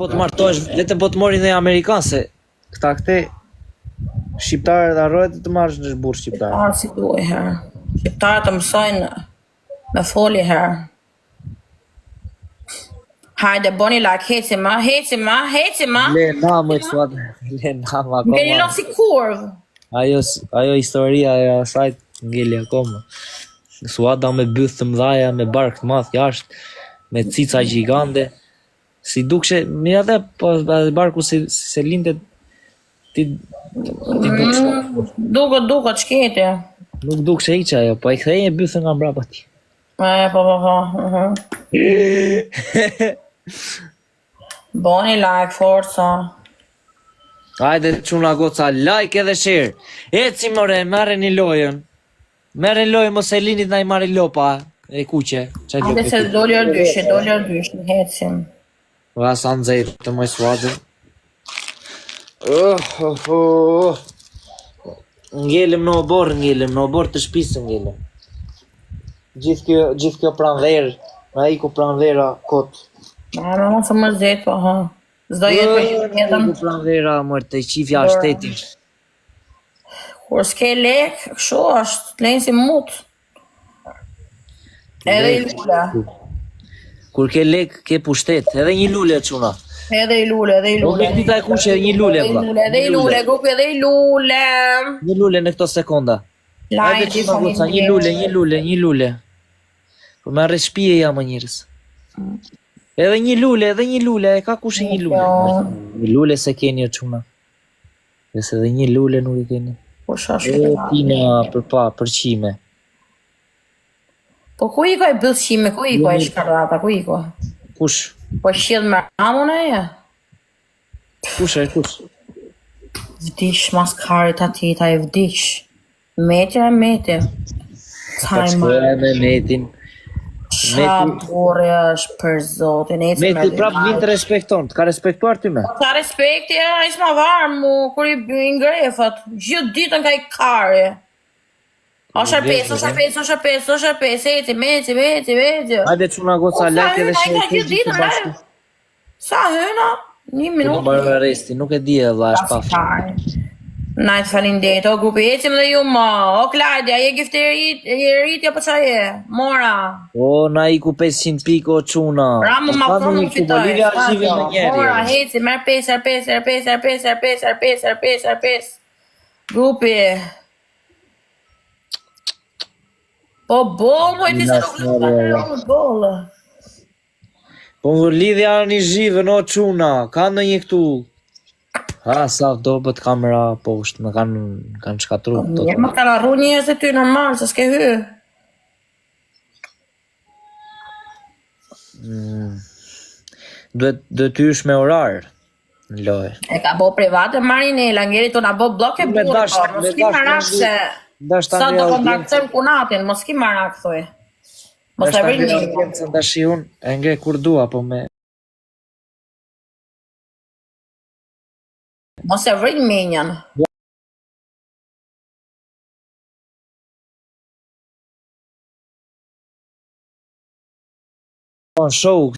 po të martohesh, vetëm po të mori në Amerikan, se këte shqiptarët arrohet të marrësh në burr shqiptar. Shqiptarët si duhet herë. Shqiptarët të mësojnë me foli herë. Hajde, boni like, heci ma. Le na më të suat, le na më akoma. Ngeli lo si kurvë. Ajo historia e asajt ngeli akoma. Suada me byth të mdhaja, me bark të madh jashtë, me cica gjigande. Si dukshë, mirë atë, po barku se linte ti dukshë. Duket shketi. Nuk dukshë hiç ajo, po e kthej e bythën nga mbrapa ti. Po. Boni like, forca. Hajde çuna goca, like edhe share. Eci more, merreni lojën. Merreni lojën, mos e linit na I marrë lopa e kuqe. Hajde se doli dysh, hecim. Va sa nxejt të moj suadë. Ngelem në obor të shpisë ngelem. Gjithë kjo pranverë, na I ku pranvera kot. Mos më zet po ha. S'do jetë për jetën. Ku pranvera mërë të qifja shtetin. Kur s'ke lek, kështu është, t'lejnë si mut. Edhe I lule. Kur ke lek, ke pushtet, edhe një lule çuna. Edhe I lule. Nuk e dita e kush edhe një lule, vlla. Edhe I lule, grupi edhe I lule. Një lule në këto sekonda. Hajde çuna goca, një lule. Po më arre shpije ja më njerëz. Edhe një lule, e ka kush një lule. Një lule se keni o çuna. Nëse edhe një lule nuk e keni. Po shash. E tina për qime. Po ku I koj bëllshime, ku I koj shkarata, ku I koj? Kush? Po shqidh me ramon e ja? Kush? Vdish mas karit ati, ta I vdish. Meti. Ta shkoja me metin. Qa dore është për zotin. Meti prap vin të respekton, të ka respektuar ty me? Ka respekti, ishë ma varë mu, kur I ngrefat. Gjithë ditën ka I kare. Osha pes, meti. Hajde çuna goca, like edhe share. Sa hëna? 1 minutë. Nuk bërë resti, nuk e di e vlla, është pa. Najtë falinderit, o grupi, ecim dhe ju ma. O Klajdia, je gifteritja për qa je? Mora. O, na I ku 500 piko, çuna. Ramu ma thonë nuk fitoj. Mora, heci, merë 5. Grupi. Po bol, moj, ti se nuk në bollë. Po më lidhja një zhive, no çuna, ka në një këtu. Ha, sa do bët kamera poshtë, më kanë shkatru. Një më kanë arru njës e ty normal, se s'ke hy. Duhet ty ish me orar në lojë. E ka bo private Marinela, ngeri të na bo bloke burë, mos ki marak se sa do kontaktem kunatin, mos ki marak, thoi. Mos e vrin një. Dashi unë, e ngre kur dua, po me... Mos e vrin minjën. Show